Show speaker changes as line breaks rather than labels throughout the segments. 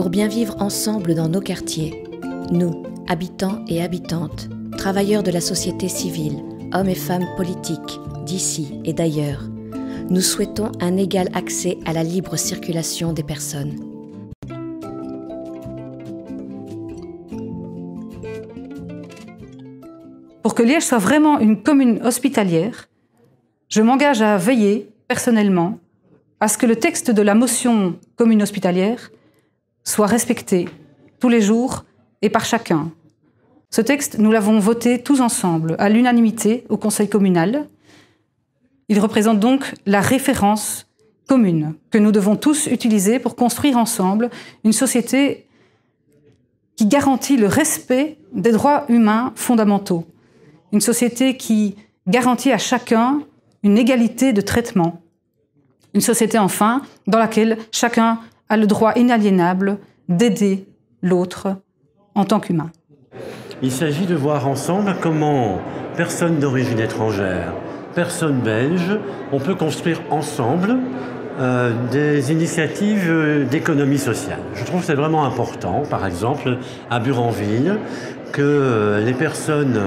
pour bien vivre ensemble dans nos quartiers. Nous, habitants et habitantes, travailleurs de la société civile, hommes et femmes politiques, d'ici et d'ailleurs, nous souhaitons un égal accès à la libre circulation des personnes.
Pour que Liège soit vraiment une commune hospitalière, je m'engage à veiller, personnellement, à ce que le texte de la motion commune hospitalière soit respecté tous les jours et par chacun. Ce texte, nous l'avons voté tous ensemble, à l'unanimité, au Conseil communal. Il représente donc la référence commune que nous devons tous utiliser pour construire ensemble une société qui garantit le respect des droits humains fondamentaux. Une société qui garantit à chacun une égalité de traitement. Une société, enfin, dans laquelle chacun a le droit inaliénable d'aider l'autre en tant qu'humain.
Il s'agit de voir ensemble comment personnes d'origine étrangère, personnes belges, on peut construire ensemble des initiatives d'économie sociale. Je trouve que c'est vraiment important, par exemple, à Buranville, que les personnes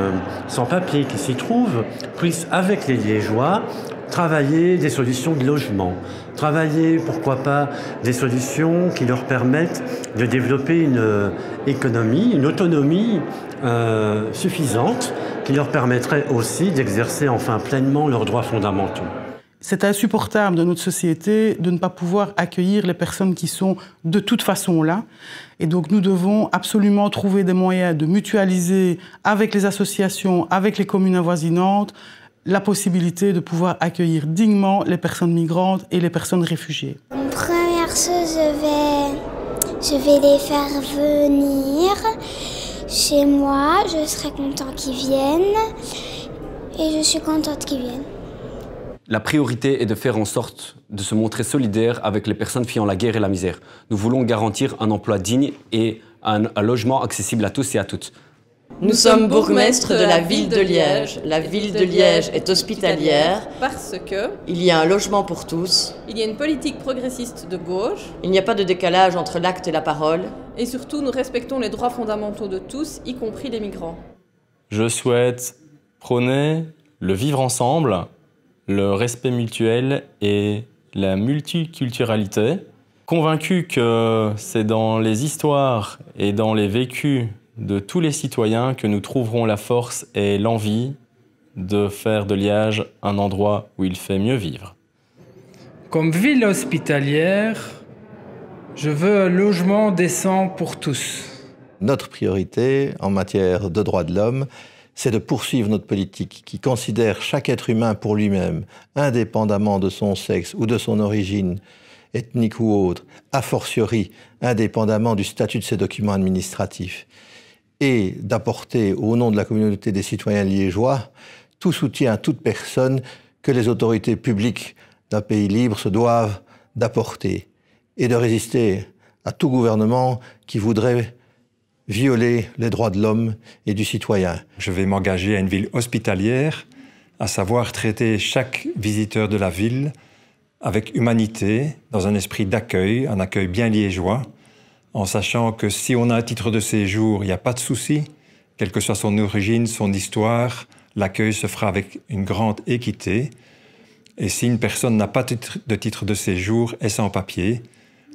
sans papier qui s'y trouvent puissent, avec les Liégeois, travailler des solutions de logement, travailler, pourquoi pas, des solutions qui leur permettent de développer une économie, une autonomie suffisante, qui leur permettrait aussi d'exercer enfin pleinement leurs droits fondamentaux.
C'est insupportable de notre société de ne pas pouvoir accueillir les personnes qui sont de toute façon là. Et donc nous devons absolument trouver des moyens de mutualiser avec les associations, avec les communes avoisinantes, la possibilité de pouvoir accueillir dignement les personnes migrantes et les personnes réfugiées.
Première chose, je vais les faire venir chez moi. Je serai content qu'ils viennent et je suis contente qu'ils viennent.
La priorité est de faire en sorte de se montrer solidaire avec les personnes fuyant la guerre et la misère. Nous voulons garantir un emploi digne et un logement accessible à tous et à toutes.
Nous sommes bourgmestres de la ville de Liège. La ville de Liège est hospitalière
parce que
il y a un logement pour tous.
Il y a une politique progressiste de gauche.
Il n'y a pas de décalage entre l'acte et la parole.
Et surtout, nous respectons les droits fondamentaux de tous, y compris les migrants.
Je souhaite prôner le vivre ensemble, le respect mutuel et la multiculturalité. Convaincu que c'est dans les histoires et dans les vécus de tous les citoyens que nous trouverons la force et l'envie de faire de Liège un endroit où il fait mieux vivre.
Comme ville hospitalière, je veux un logement décent pour tous.
Notre priorité en matière de droits de l'homme, c'est de poursuivre notre politique qui considère chaque être humain pour lui-même, indépendamment de son sexe ou de son origine ethnique ou autre, a fortiori indépendamment du statut de ses documents administratifs, et d'apporter, au nom de la communauté des citoyens liégeois, tout soutien à toute personne que les autorités publiques d'un pays libre se doivent d'apporter, et de résister à tout gouvernement qui voudrait violer les droits de l'homme et du citoyen.
Je vais m'engager à une ville hospitalière, à savoir traiter chaque visiteur de la ville avec humanité, dans un esprit d'accueil, un accueil bien liégeois, en sachant que si on a un titre de séjour, il n'y a pas de souci, quelle que soit son origine, son histoire, l'accueil se fera avec une grande équité. Et si une personne n'a pas de titre de séjour et sans papier,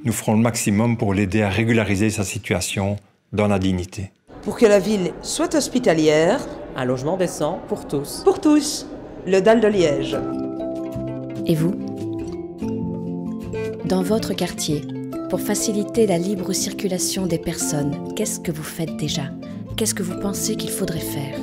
nous ferons le maximum pour l'aider à régulariser sa situation dans la dignité.
Pour que la ville soit hospitalière,
un logement décent pour tous.
Pour tous, le DAL de Liège.
Et vous ? Dans votre quartier, pour faciliter la libre circulation des personnes, qu'est-ce que vous faites déjà ? Qu'est-ce que vous pensez qu'il faudrait faire ?